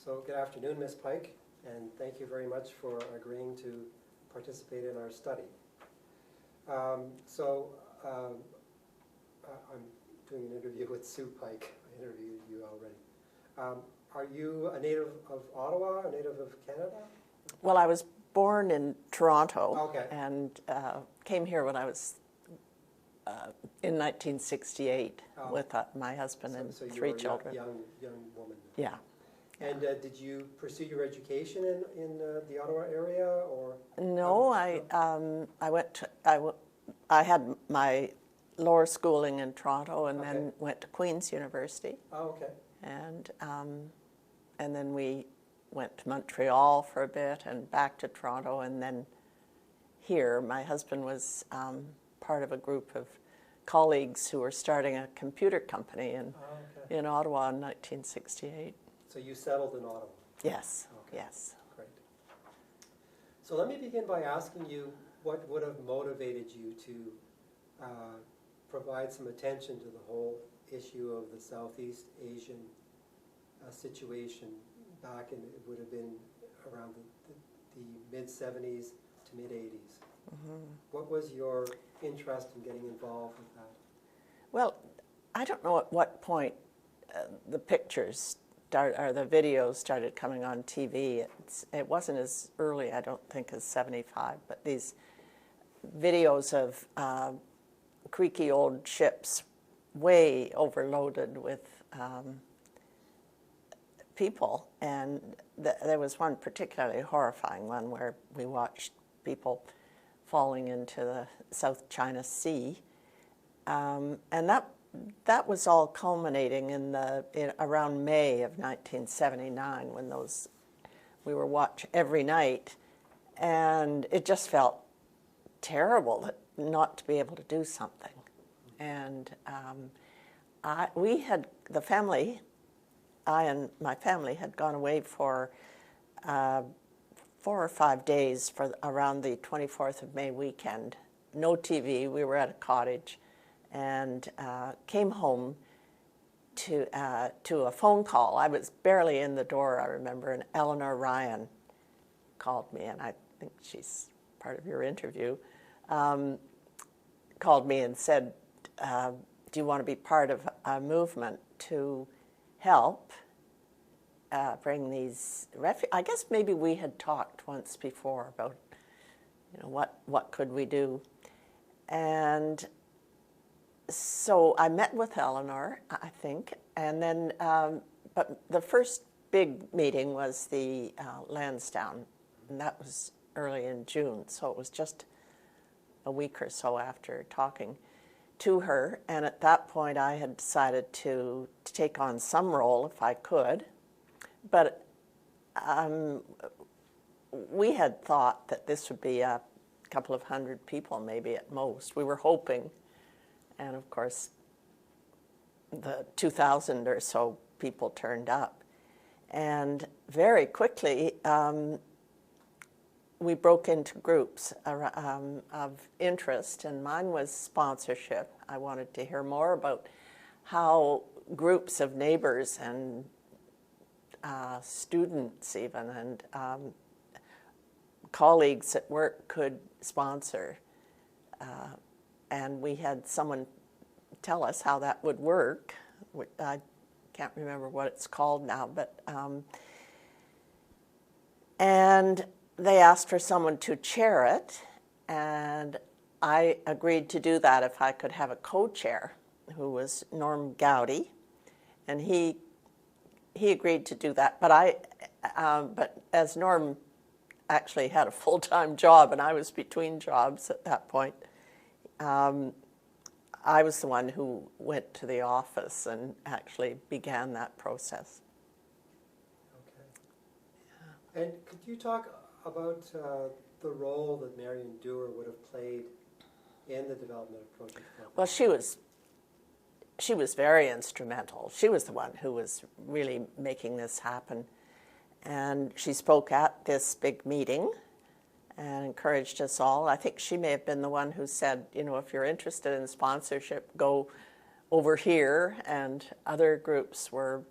So good afternoon, Ms. Pike, and thank you very much for agreeing to participate in our study. I'm doing an interview with Sue Pike. I interviewed you already. Are you a native of Ottawa, a native of Canada? Well, I was born in Toronto, okay. and came here when I was in 1968 with my husband and so three you were children. A young woman. Yeah. And did you pursue your education in the Ottawa area, or? No, I had my lower schooling in Toronto, and then went to Queen's University. Oh, okay. And then we went to Montreal for a bit, and back to Toronto, and then here. My husband was part of a group of colleagues who were starting a computer company in Ottawa in 1968. So you settled in Ottawa? Yes, okay. yes. Great. So let me begin by asking you what would have motivated you to provide some attention to the whole issue of the Southeast Asian situation back in, it would have been around the mid-70s to mid-80s. Mm-hmm. What was your interest in getting involved with that? Well, I don't know at what point the pictures or the videos started coming on TV. It wasn't as early, I don't think, as 75, but these videos of creaky old ships way overloaded with people, and there was one particularly horrifying one where we watched people falling into the South China Sea, and that was all culminating in around May of 1979, when we were watching every night, and it just felt terrible not to be able to do something. And I and my family had gone away for 4 or 5 days for around the 24th of May weekend. No TV, we were at a cottage, and came home to a phone call. I was barely in the door, I remember, and Eleanor Ryan called me, and I think she's part of your interview, called me and said, do you want to be part of a movement to help bring these refugees? I guess maybe we had talked once before about, what could we do. And so I met with Eleanor, I think, and then, but the first big meeting was the Lansdowne, and that was early in June, so it was just a week or so after talking to her, and at that point I had decided to take on some role if I could, but we had thought that this would be a couple of hundred people, maybe at most. We were hoping, and of course the 2,000 or so people turned up, and very quickly we broke into groups of interest, and mine was sponsorship. I wanted to hear more about how groups of neighbors and students even, and colleagues at work could sponsor. And we had someone tell us how that would work. I can't remember what it's called now, but and they asked for someone to chair it, and I agreed to do that if I could have a co-chair, who was Norm Gowdy, and he agreed to do that. But but as Norm actually had a full-time job, and I was between jobs at that point, I was the one who went to the office and actually began that process. Okay. Yeah. And could you talk about the role that Marion Dewar would have played in the development of Project Pike? Well, she was very instrumental. She was the one who was really making this happen. And she spoke at this big meeting and encouraged us all. I think she may have been the one who said, if you're interested in sponsorship, go over here. And other groups were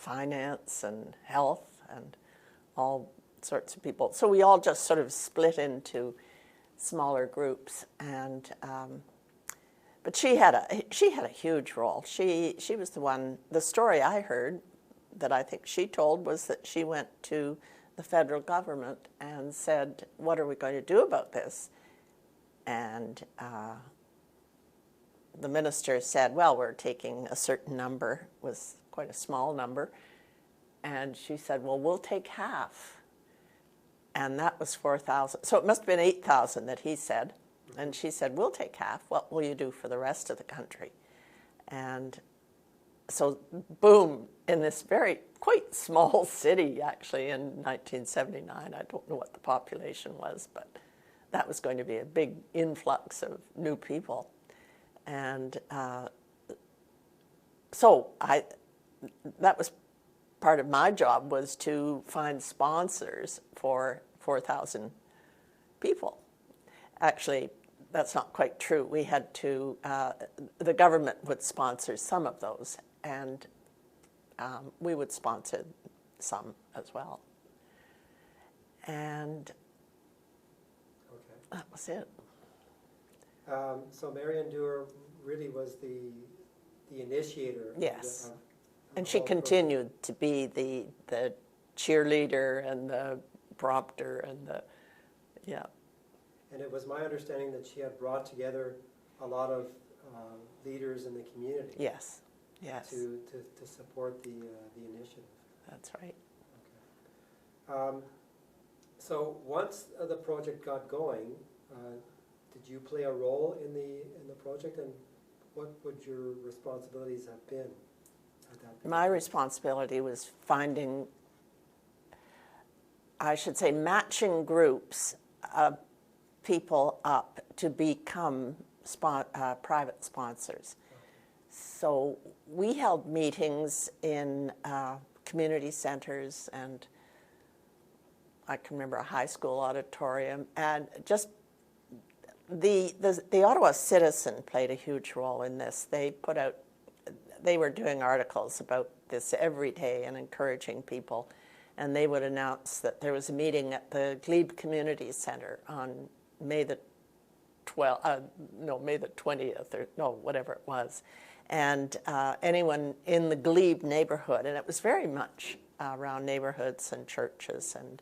finance and health and all sorts of people. So we all just sort of split into smaller groups, and but she had a huge role. She was the one. The story I heard that I think she told was that she went to the federal government and said, "What are we going to do about this?" And the minister said, "Well, we're taking a certain number." It was quite a small number, and she said, "Well, we'll take half." And that was 4,000. So it must have been 8,000 that he said. And she said, "We'll take half. What will you do for the rest of the country?" And so, boom, in this quite small city, actually, in 1979, I don't know what the population was, but that was going to be a big influx of new people. And so that was part of my job, was to find sponsors for 4,000 people. Actually, that's not quite true. We had to, the government would sponsor some of those, and we would sponsor some as well. And that was it. So Marion Dewar really was the initiator. Yes. Of and the she whole continued to be the cheerleader and the prompter and yeah. And it was my understanding that she had brought together a lot of leaders in the community. Yes, yes. To support the initiative. That's right. Okay. So once the project got going, did you play a role in the project, and what would your responsibilities have been at that point? My responsibility was finding, I should say, matching groups of people up to become private sponsors. Okay. So we held meetings in community centers, and I can remember a high school auditorium, and just the Ottawa Citizen played a huge role in this. They were doing articles about this every day and encouraging people, and they would announce that there was a meeting at the Glebe Community Center on May the 20th, or no, whatever it was. And anyone in the Glebe neighborhood, and it was very much around neighborhoods and churches and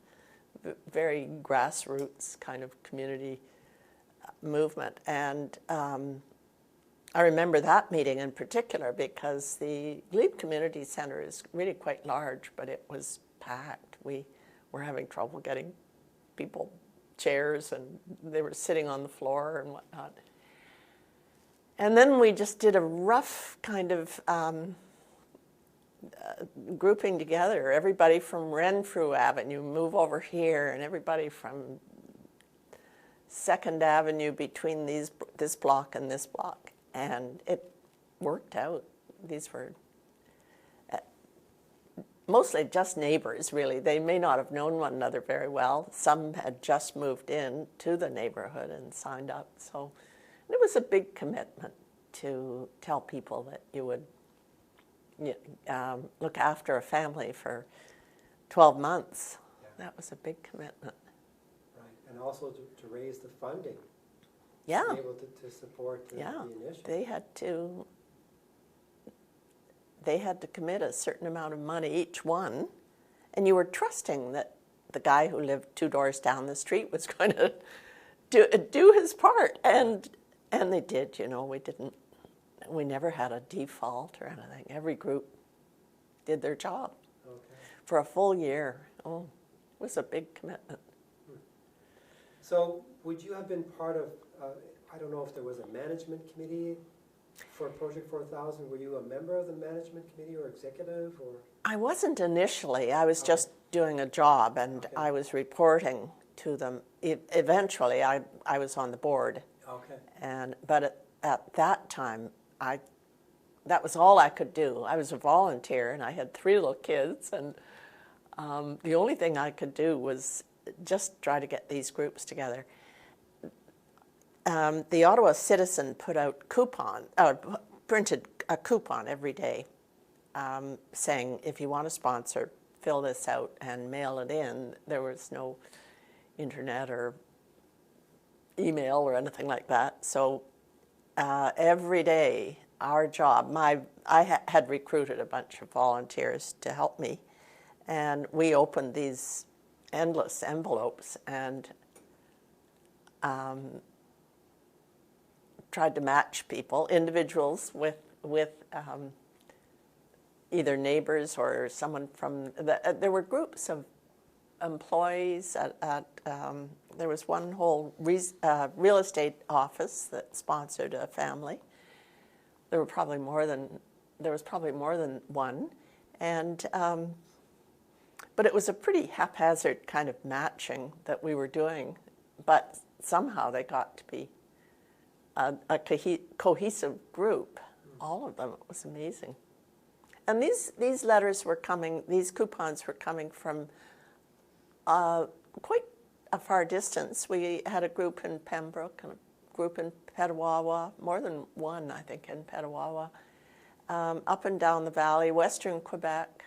very grassroots kind of community movement. And I remember that meeting in particular because the Glebe Community Center is really quite large, but it was packed. We were having trouble getting people chairs, and they were sitting on the floor and whatnot. And then we just did a rough kind of grouping together. Everybody from Renfrew Avenue, move over here, and everybody from 2nd Avenue between this block and this block. And it worked out. These were mostly just neighbors, really. They may not have known one another very well. Some had just moved in to the neighborhood and signed up. So it was a big commitment to tell people that you would look after a family for 12 months. Yeah. That was a big commitment. Right, and also to raise the funding. Yeah. To be able to support the initiative. They had to commit a certain amount of money, each one, and you were trusting that the guy who lived 2 doors down the street was going to do his part, and they did. We never had a default or anything. Every group did their job for a full year. Oh, it was a big commitment. So would you have been part of, I don't know if there was a management committee for Project 4000. Were you a member of the management committee or executive? Or? I wasn't initially. I was just doing a job, and I was reporting to them. Eventually, I was on the board. Okay. But at that time, that was all I could do. I was a volunteer, and I had 3 little kids, and the only thing I could do was just try to get these groups together. The Ottawa Citizen put out printed a coupon every day, saying, if you want to sponsor, fill this out and mail it in. There was no internet or email or anything like that. So every day, our job, I had recruited a bunch of volunteers to help me, and we opened these endless envelopes and tried to match people, individuals, with either neighbors or someone from there were groups of employees there was one whole real estate office that sponsored a family. There was probably more than one, and but it was a pretty haphazard kind of matching that we were doing, but somehow they got to be a cohesive group, all of them. It was amazing. And these letters were coming, these coupons were coming from quite a far distance. We had a group in Pembroke and a group in Petawawa, more than one, I think, in Petawawa, up and down the valley, western Quebec,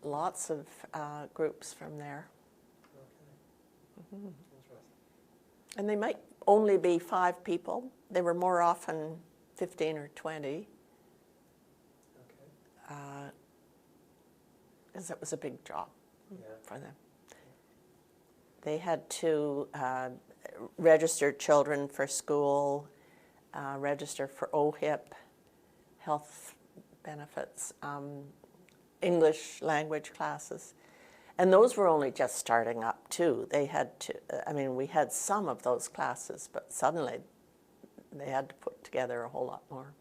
lots of groups from there. Okay. Mm-hmm. Interesting. And they might only be 5 people. They were more often 15 or 20. Okay. Because it was a big job for them. Yeah. They had to register children for school, register for OHIP, health benefits, English language classes. And those were only just starting up, too. They had to, we had some of those classes, but suddenly they had to put together a whole lot more.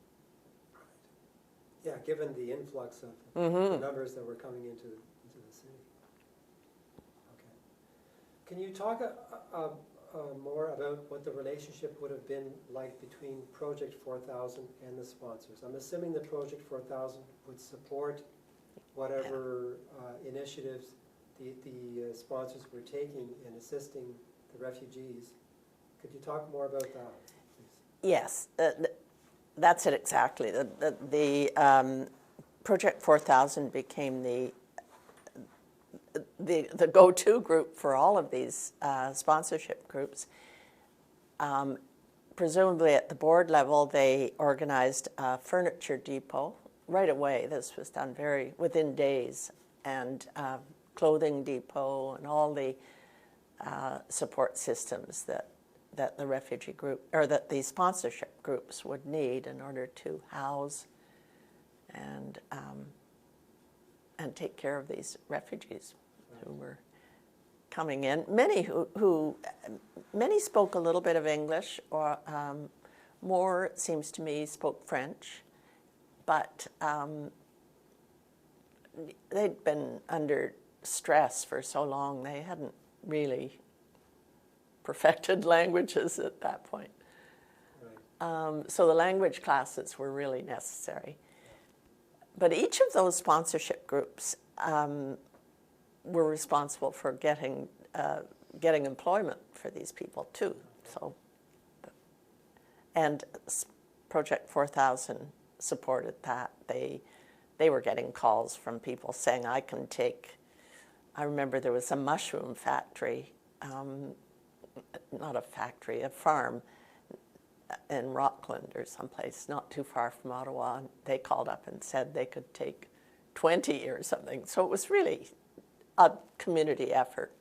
Yeah, given the influx of the numbers that were coming into the city. Okay. Can you talk more about what the relationship would have been like between Project 4000 and the sponsors? I'm assuming the Project 4000 would support whatever initiatives the sponsors were taking in assisting the refugees. Could you talk more about that, please? Yes. That's it exactly. The Project 4000 became the go-to group for all of these sponsorship groups. Presumably at the board level, they organized a furniture depot right away. This was done within days, and clothing depot and all the support systems that the refugee group, or that the sponsorship groups would need in order to house and take care of these refugees who were coming in. Many many spoke a little bit of English, or more, it seems to me, spoke French, but they'd been under stress for so long they hadn't really perfected languages at that point. Right. So the language classes were really necessary. But each of those sponsorship groups were responsible for getting employment for these people too. So, and Project 4000 supported that. They were getting calls from people saying, I remember there was a mushroom factory, not a factory, a farm in Rockland or someplace not too far from Ottawa. And they called up and said they could take 20 or something. So it was really a community effort.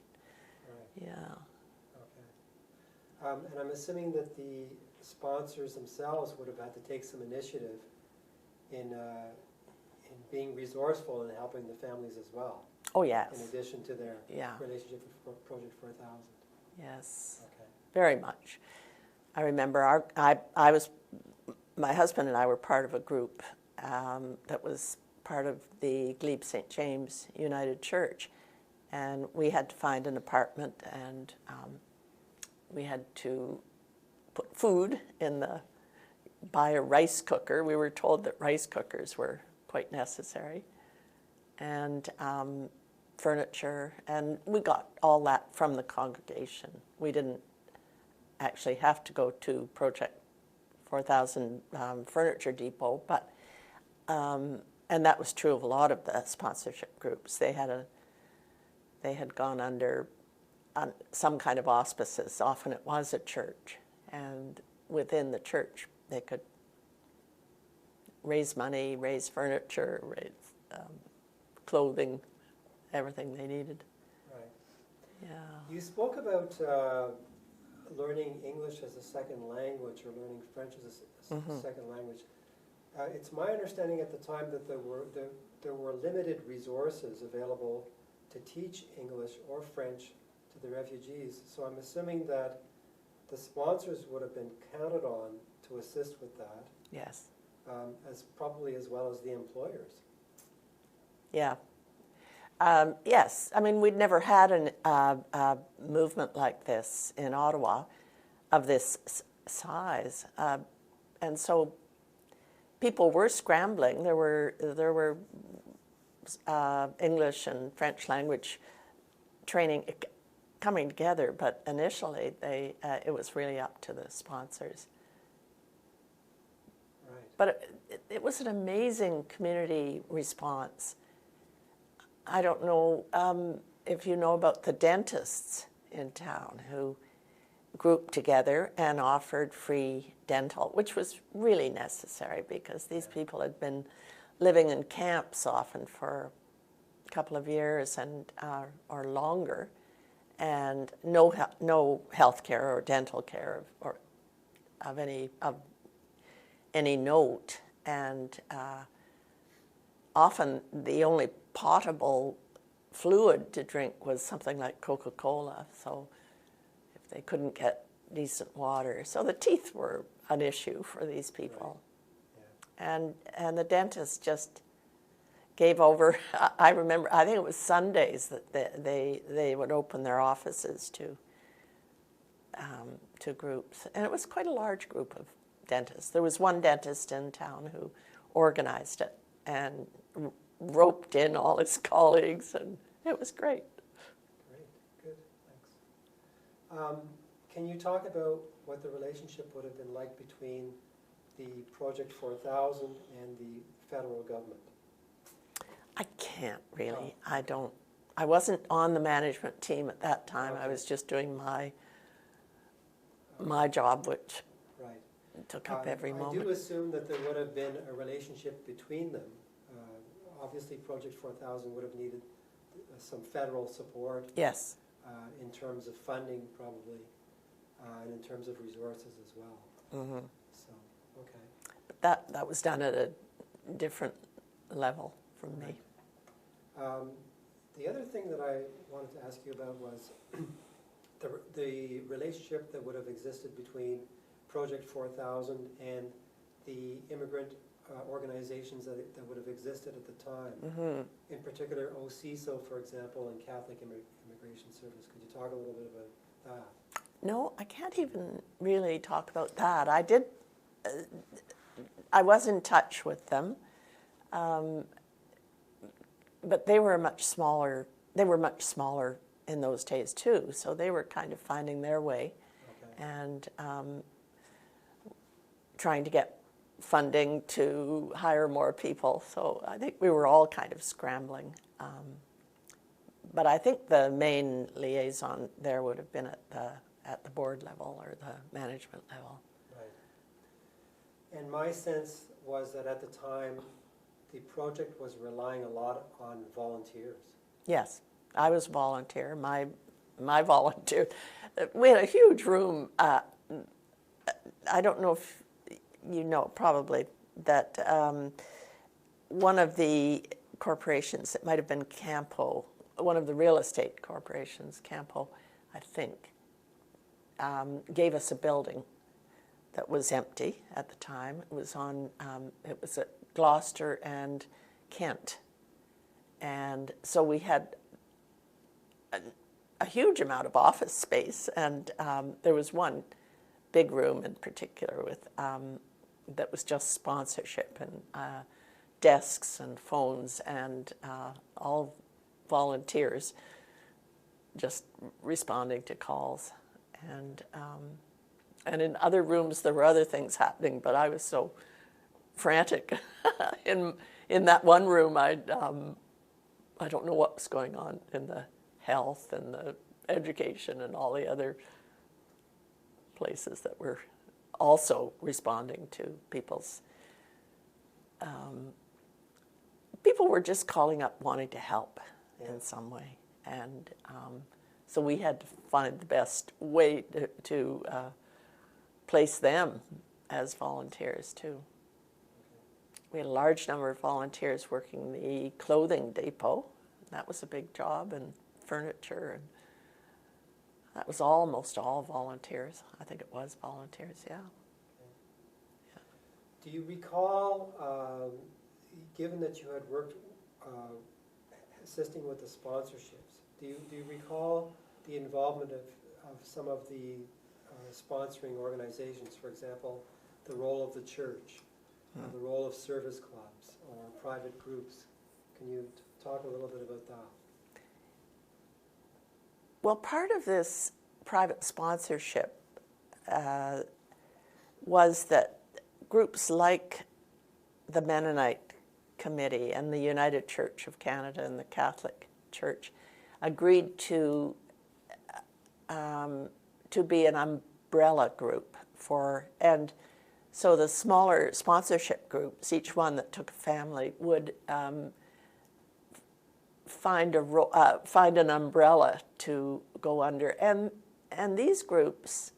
Right. Yeah. Okay. And I'm assuming that the sponsors themselves would have had to take some initiative in being resourceful in helping the families as well. Oh, yes. In addition to their relationship with Project 4000. Yes. Okay. Very much. I remember my husband and I were part of a group that was part of the Glebe St. James United Church, and we had to find an apartment, and we had to put food buy a rice cooker. We were told that rice cookers were quite necessary, and furniture, and we got all that from the congregation. We didn't actually have to go to Project 4000 Furniture Depot, but And that was true of a lot of the sponsorship groups. They had gone under some kind of auspices. Often it was a church, and within the church they could raise money, raise furniture, raise clothing, everything they needed. Right. Yeah. You spoke about learning English as a second language or learning French as a second language. It's my understanding at the time that there were limited resources available to teach English or French to the refugees. So I'm assuming that the sponsors would have been counted on to assist with that. Yes. As probably as well as the employers. Yeah. Yes. I mean, we'd never had a movement like this in Ottawa of this size. And so people were scrambling. There were English and French language training coming together, but initially it was really up to the sponsors. Right. But it was an amazing community response. I don't know if you know about the dentists in town who grouped together and offered free dental, which was really necessary because these people had been living in camps often for a couple of years and or longer, and no health care or dental care or of any note, and often the only potable fluid to drink was something like Coca-Cola, so if they couldn't get decent water. So the teeth were an issue for these people. Right. Yeah. And the dentist just gave over. I remember, I think it was Sundays that they would open their offices to groups. And it was quite a large group of dentists. There was one dentist in town who organized it and roped in all his colleagues, and it was great. Great, good, thanks. Can you talk about what the relationship would have been like between the Project 4000 and the federal government? I can't really. Oh. I wasn't on the management team at that time. Okay. I was just doing my job, which took up every moment. I do assume that there would have been a relationship between them. Obviously, Project 4000 would have needed some federal support. Yes. In terms of funding, probably, and in terms of resources as well. Mm-hmm. So, okay. But that was done at a different level from me. The other thing that I wanted to ask you about was the relationship that would have existed between Project 4000 and the immigrant organizations that would have existed at the time. Mm-hmm. In particular, OCSO, for example, and Catholic Immigration Service. Could you talk a little bit about that? No, I can't even really talk about that. I was in touch with them, but they were much smaller. They were much smaller in those days too, so they were kind of finding their way. Okay. And trying to get funding to hire more people. So I think we were all kind of scrambling. But I think the main liaison there would have been at the board level or the management level. Right. And my sense was that at the time, the project was relying a lot on volunteers. Yes, I was a volunteer. My volunteer. We had a huge room. I don't know if you know, probably, that one of the corporations, it might have been Campo, one of the real estate corporations, Campo, I think, gave us a building that was empty at the time. It was at Gloucester and Kent. And so we had a huge amount of office space, and there was one big room in particular with that was just sponsorship and desks and phones and all volunteers just responding to calls. And in other rooms there were other things happening, but I was so frantic in in that one room, I don't know what was going on in the health and the education and all the other places that were also responding to people's. People were just calling up wanting to help in some way, and so we had to find the best way to place them as volunteers too. We had a large number of volunteers working the clothing depot. That was a big job, and furniture, and that was almost all volunteers. I think it was volunteers, yeah. Do you recall, given that you had worked assisting with the sponsorships, do you recall the involvement of some of the sponsoring organizations, for example, the role of the church, the role of service clubs or private groups? Can you talk a little bit about that? Well, part of this private sponsorship was that groups like the Mennonite Committee and the United Church of Canada and the Catholic Church agreed to be an umbrella group for, and so the smaller sponsorship groups, each one that took a family, would find an umbrella to go under, and these groups,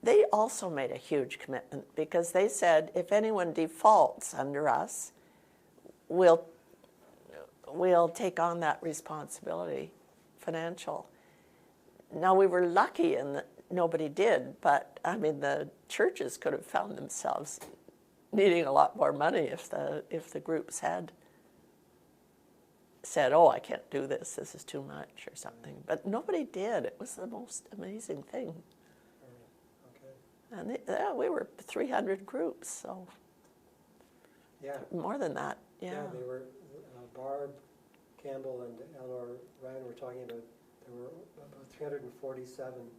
they also made a huge commitment, because they said if anyone defaults under us, we'll take on that responsibility, financial. Now, we were lucky in that nobody did, but I mean the churches could have found themselves needing a lot more money if the groups had said, "Oh, I can't do this. This is too much," or something. But nobody did. It was the most amazing thing. And we were 300 groups, so more than that. Yeah, they were, Barb Campbell and Eleanor Ryan were talking about, there were about 347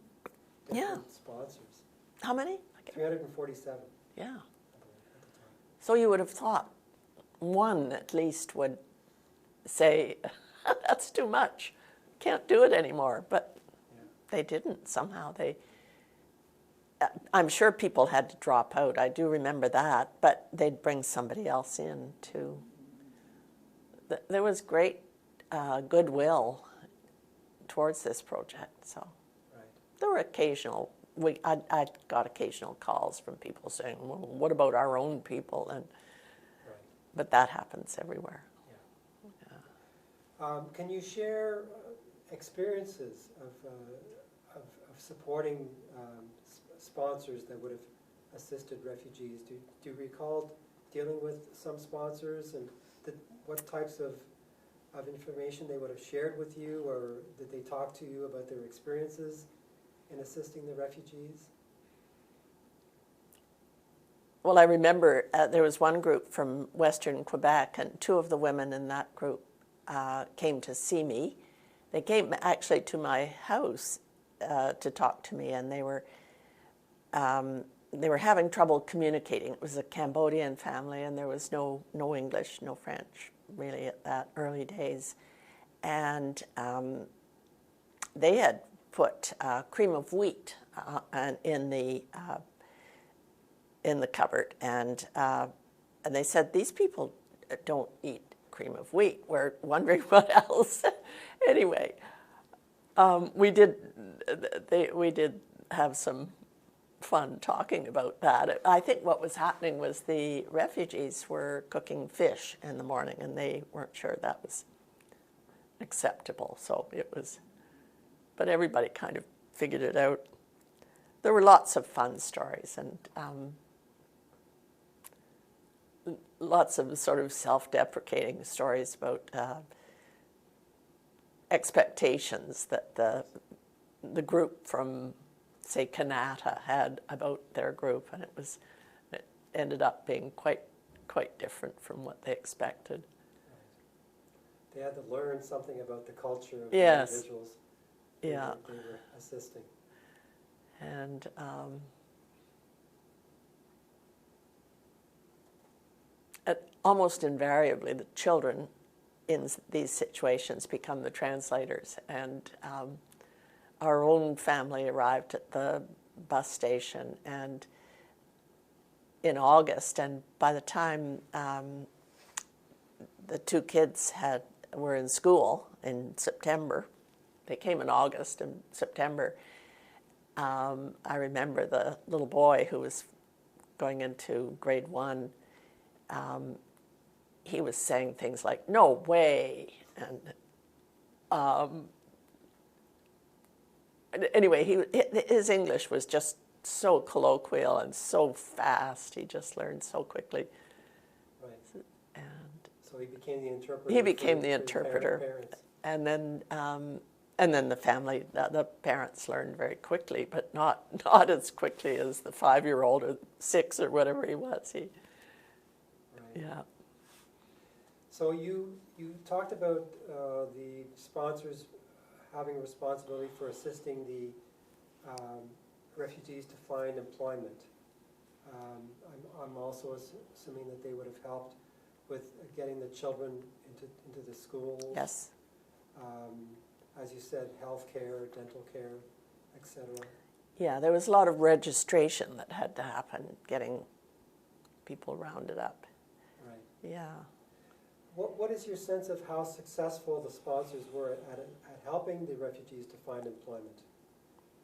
different sponsors. How many? 347. Yeah. At the time. So you would have thought one at least would say, that's too much, can't do it anymore, but they didn't. Somehow I'm sure people had to drop out. I do remember that, but they'd bring somebody else in too. There was great goodwill towards this project. So there were occasional. I got occasional calls from people saying, "Well, what about our own people?" And but that happens everywhere. Can you share experiences of supporting sponsors that would have assisted refugees? Do you recall dealing with some sponsors, and what types of information they would have shared with you, or did they talk to you about their experiences in assisting the refugees? Well, I remember there was one group from Western Quebec, and two of the women in that group came to see me. They came actually to my house to talk to me, and they were having trouble communicating. It was a Cambodian family, and there was no English, no French, really, at that early days. And they had put cream of wheat in the cupboard, and they said, "These people don't eat cream of wheat." We're wondering what else. Anyway, we did have some fun talking about that. I think what was happening was the refugees were cooking fish in the morning, and they weren't sure that was acceptable. So it was, but everybody kind of figured it out. There were lots of fun stories, and lots of sort of self-deprecating stories about expectations that the group from, say, Kanata had about their group, and it ended up being quite different from what they expected. They had to learn something about the culture of the individuals they were assisting. And almost invariably the children in these situations become the translators. And our own family arrived at the bus station and in August, and by the time the two kids were in school in September, they came in August and September, I remember the little boy who was going into grade 1, he was saying things like, "No way," and anyway, his English was just so colloquial and so fast. He just learned so quickly. Right. And So he became the interpreter. he became for the interpreter, parents. and then the family, the parents learned very quickly, but not as quickly as the 5-year-old or 6 or whatever he was. Right. Yeah. So you talked about the sponsors having responsibility for assisting the refugees to find employment. I'm also assuming that they would have helped with getting the children into the schools. Yes. As you said, health care, dental care, etc. Yeah, there was a lot of registration that had to happen, getting people rounded up. Right. Yeah. What is your sense of how successful the sponsors were at helping the refugees to find employment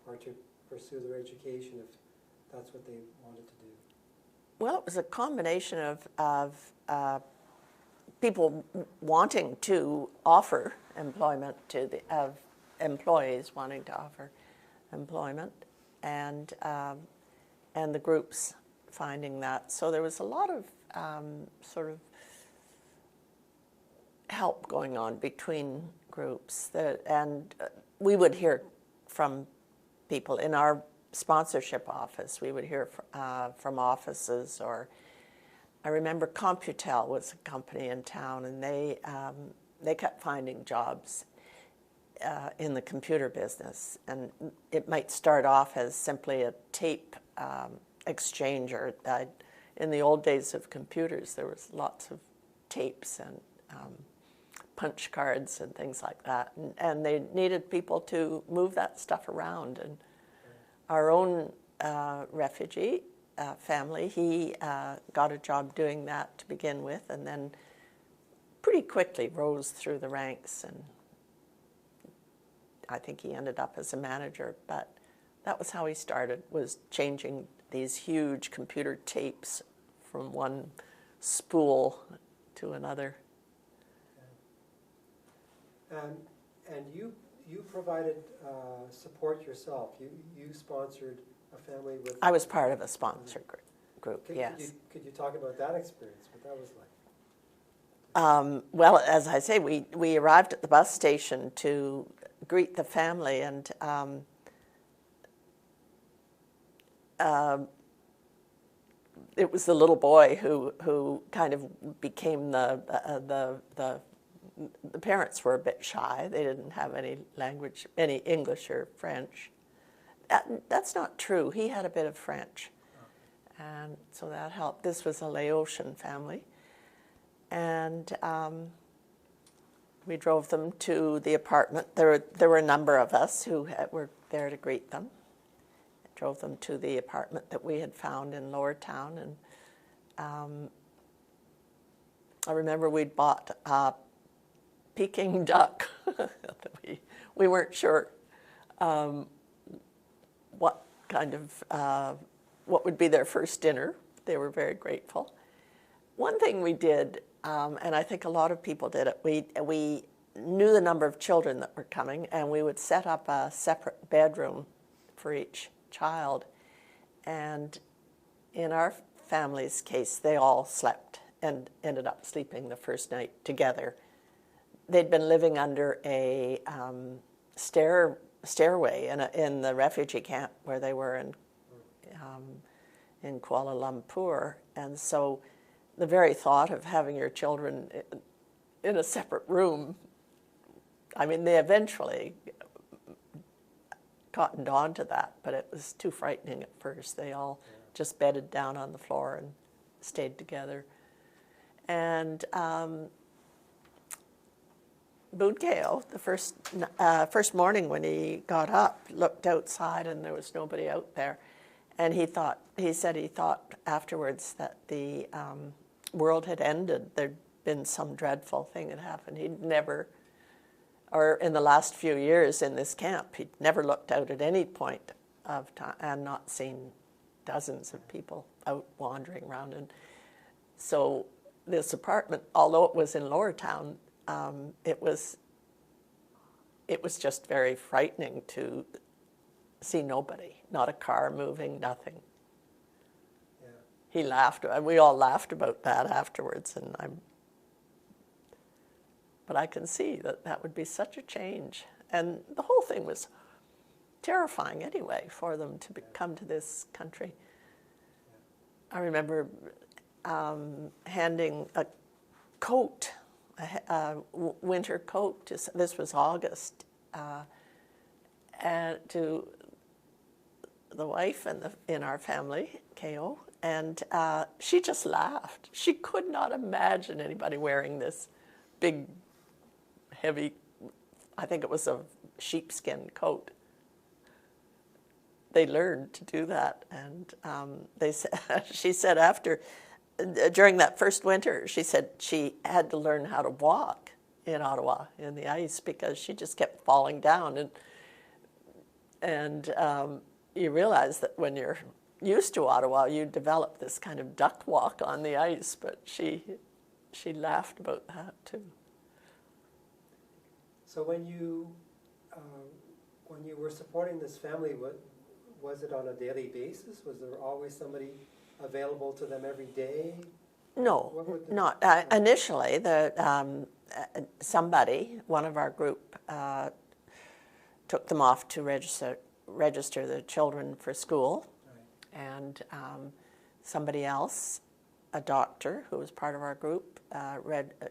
or to pursue their education if that's what they wanted to do? Well, it was a combination of people wanting to offer employment of employees wanting to offer employment, and the groups finding that. So there was a lot of sort of help going on between groups, and we would hear from people in our sponsorship office. We would hear from offices, or I remember Computel was a company in town, and they kept finding jobs in the computer business, and it might start off as simply a tape exchanger. In the old days of computers, there was lots of tapes and punch cards and things like that, and they needed people to move that stuff around. And our own refugee family, he got a job doing that to begin with, and then pretty quickly rose through the ranks, and I think he ended up as a manager. But that was how he started, was changing these huge computer tapes from one spool to another. And you provided support yourself. You sponsored a family with. I was part of a sponsor group. Yes. Could you talk about that experience? What that was like? Well, as I say, we arrived at the bus station to greet the family, and it was the little boy who kind of became the parents were a bit shy. They didn't have any language, any English or French. That's not true. He had a bit of French, and so that helped. This was a Laotian family, and we drove them to the apartment. There were a number of us who were there to greet them. Drove them to the apartment that we had found in Lower Town, and I remember we'd bought a Peking duck. we weren't sure what kind of what would be their first dinner. They were very grateful. One thing we did, and I think a lot of people did it, we knew the number of children that were coming, and we would set up a separate bedroom for each child. And in our family's case, they all slept and ended up sleeping the first night together. They'd been living under a stairway in the refugee camp where they were in Kuala Lumpur, and so the very thought of having your children in a separate room, I mean, they eventually cottoned on to that, but it was too frightening at first. They all just bedded down on the floor and stayed together. And Boudkeo, the first morning when he got up, looked outside and there was nobody out there. And he said he thought afterwards that the world had ended. There'd been some dreadful thing had happened. He'd never, or in the last few years in this camp, he'd never looked out at any point of time and not seen dozens of people out wandering around. And so this apartment, although it was in Lower Town, it was just very frightening to see nobody, not a car moving, nothing. Yeah. He laughed, and we all laughed about that afterwards. But I can see that that would be such a change, and the whole thing was terrifying anyway for them to come to this country. Yeah. I remember handing a coat. A winter coat. This was August, and to the wife in our family, Ko, and she just laughed. She could not imagine anybody wearing this big, heavy, I think it was a sheepskin coat. They learned to do that, and she said after. During that first winter, she said she had to learn how to walk in Ottawa in the ice because she just kept falling down. And you realize that when you're used to Ottawa, you develop this kind of duck walk on the ice. But she laughed about that too. So when you were supporting this family, was it on a daily basis? Was there always somebody available to them every day? No, not. Initially, somebody, one of our group, took them off to register the children for school. Right. And somebody else, a doctor who was part of our group,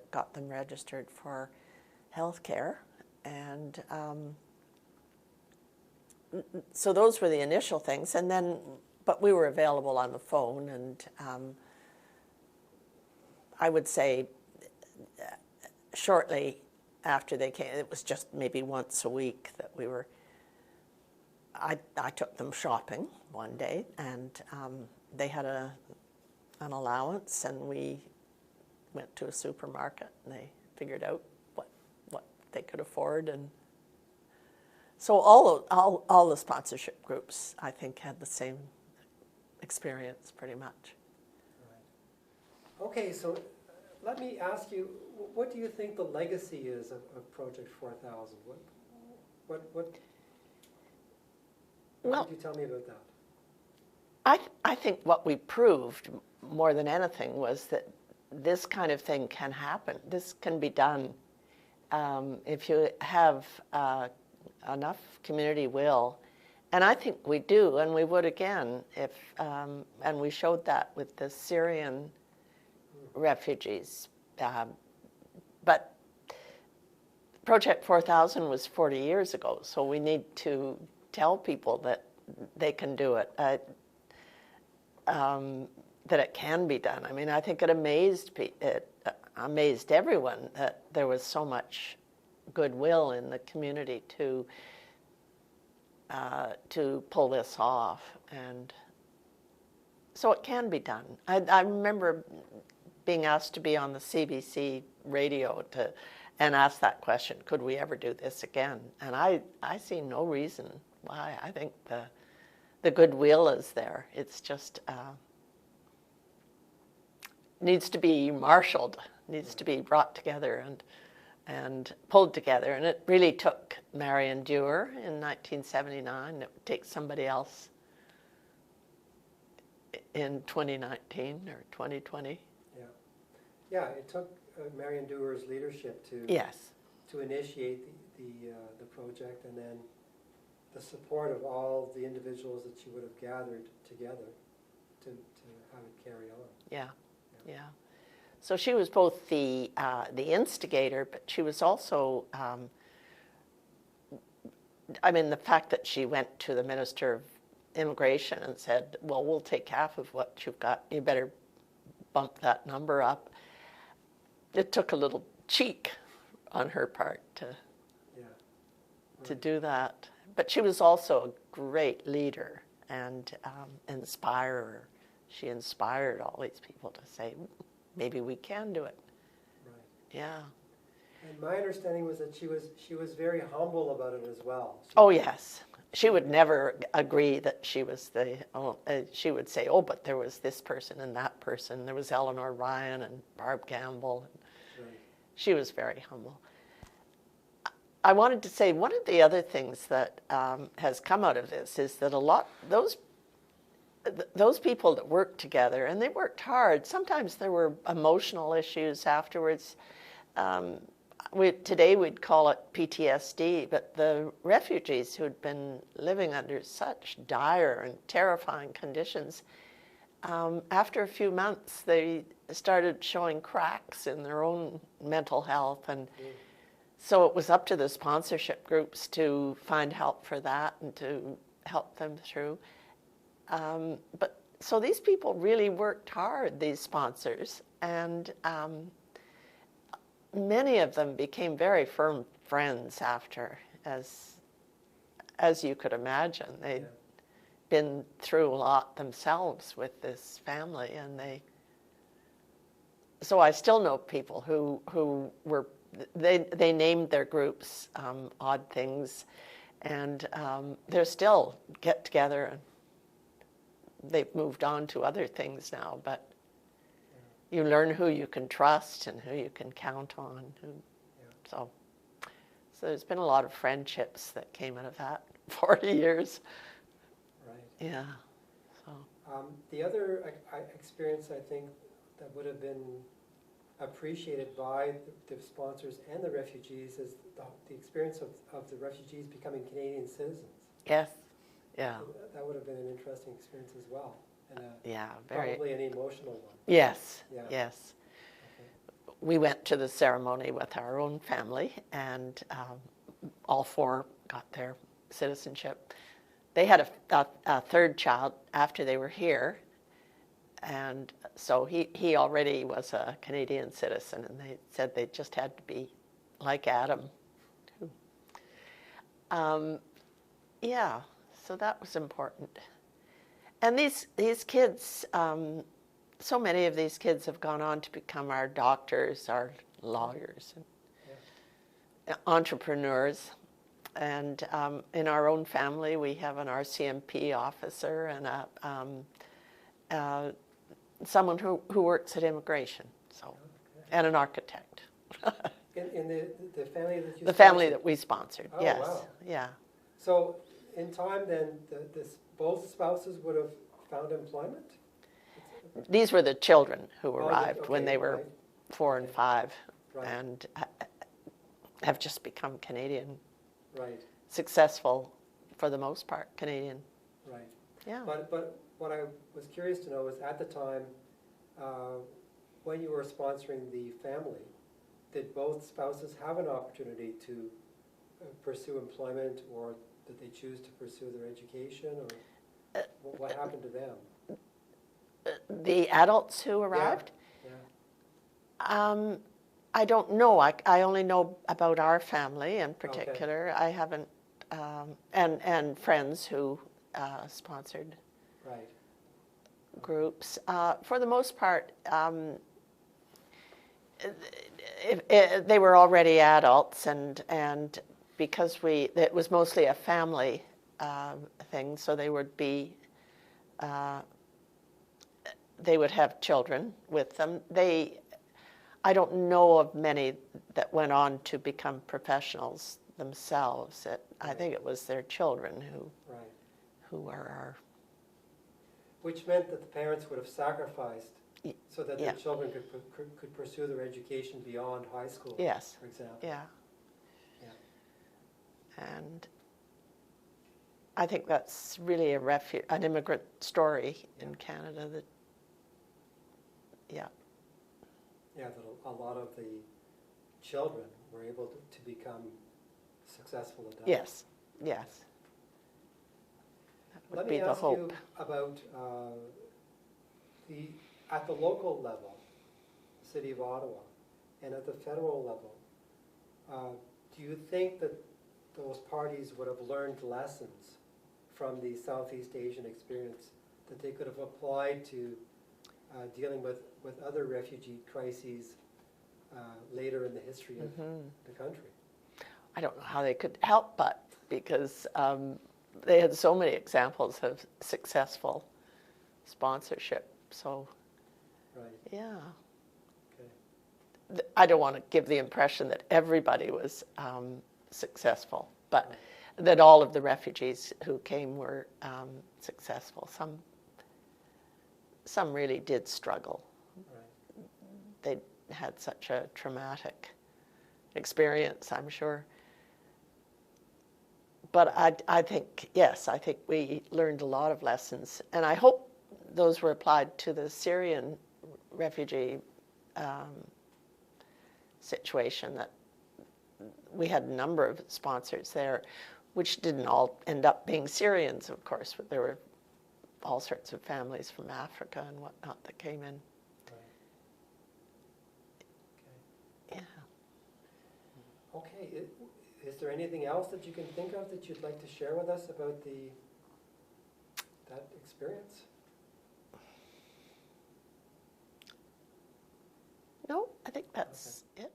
got them registered for health care. And so those were the initial things. And then but we were available on the phone, and I would say shortly after they came, it was just maybe once a week that we were, I took them shopping one day, and they had an allowance, and we went to a supermarket, and they figured out what they could afford. And so all the sponsorship groups, I think, had the same experience pretty much. Right. Okay, so let me ask you, what do you think the legacy is of Project 4000? What could you tell me about that? I think what we proved more than anything was that this kind of thing can happen. This can be done if you have enough community will. And I think we do, and we would again if, and we showed that with the Syrian refugees. But Project 4000 was 40 years ago, so we need to tell people that they can do it, that it can be done. I mean, I think it amazed everyone that there was so much goodwill in the community to pull this off, and so it can be done. I remember being asked to be on the CBC radio and ask that question, could we ever do this again? And I see no reason why. I think the goodwill is there. It's just needs to be marshaled, needs to be brought together and pulled together. And it really took Marion Dewar in 1979. It would take somebody else in 2019 or 2020. Yeah, it took Marion Dewar's leadership to initiate the project, and then the support of all the individuals that she would have gathered together to have it carry on. Yeah. So she was both the instigator, but she was also, I mean, the fact that she went to the Minister of Immigration and said, well, we'll take half of what you've got, you better bump that number up. it took a little cheek on her part to Yeah. do that. But she was also a great leader and inspirer. She inspired all these people to say, maybe we can do it. Right. Yeah. And my understanding was that she was very humble about it as well. Oh, yes. She would never agree that she was she would say, oh, but there was this person and that person. There was Eleanor Ryan and Barb Campbell. Right. She was very humble. I wanted to say one of the other things that has come out of this is that those people that worked together, and they worked hard, sometimes there were emotional issues afterwards. Today we'd call it PTSD, but the refugees who had been living under such dire and terrifying conditions, after a few months they started showing cracks in their own mental health, and so it was up to the sponsorship groups to find help for that and to help them through. But so these people really worked hard, these sponsors, and many of them became very firm friends after, as you could imagine. They'd been through a lot themselves with this family, and so I still know people who were, they named their groups odd things, and they're still get together, and they've moved on to other things now, but you learn who you can trust and who you can count on. So there's been a lot of friendships that came out of that 40 years. Right. Yeah. So. The other experience I think that would have been appreciated by the sponsors and the refugees is the experience of the refugees becoming Canadian citizens. Yes. Yeah. That would have been an interesting experience as well. And very. Probably an emotional one. Yes. Yeah. Yes. Okay. We went to the ceremony with our own family, and all four got their citizenship. They had a third child after they were here, and so he already was a Canadian citizen, and they said they just had to be like Adam. Yeah, so that was important. And these kids, so many of these kids have gone on to become our doctors, our lawyers, and entrepreneurs. And in our own family, we have an RCMP officer and someone who works at immigration, and an architect. In the family that you The family that we sponsored, oh, yes. Wow. Yeah. So in time then, both spouses would have found employment? These were the children who arrived when okay, they were right. 4 and 5, Right. and have just become Canadian. Right. Successful, for the most part, Canadian. Right. Yeah. But what I was curious to know is, at the time, when you were sponsoring the family, did both spouses have an opportunity to pursue employment, or did they choose to pursue their education, or what happened to them? The adults who arrived? Yeah. I don't know. I only know about our family in particular. Okay. I haven't, and friends who sponsored right. groups. For the most part, they were already adults, and because it was mostly a family thing, so they would be, they would have children with them. I don't know of many that went on to become professionals themselves. I think it was their children who were our... Which meant that the parents would have sacrificed so that their children could pursue their education beyond high school, yes. for example. Yeah. And I think that's really an immigrant story in Canada that, Yeah, that a lot of the children were able to become successful adults. Yes. That would be the hope. Let me ask you about at the local level, the City of Ottawa, and at the federal level, do you think that those parties would have learned lessons from the Southeast Asian experience that they could have applied to dealing with other refugee crises later in the history of the country? I don't know how they could help but, because they had so many examples of successful sponsorship. So, Right. yeah. Okay. I don't want to give the impression that everybody was successful, but that all of the refugees who came were successful. Some really did struggle. Right. They had such a traumatic experience, I'm sure. But I think, yes, I think we learned a lot of lessons. And I hope those were applied to the Syrian refugee situation. That we had a number of sponsors there, which didn't all end up being Syrians, of course, but there were all sorts of families from Africa and whatnot that came in. Right. Yeah. Okay. Is there anything else that you can think of that you'd like to share with us about that experience? No, I think that's it.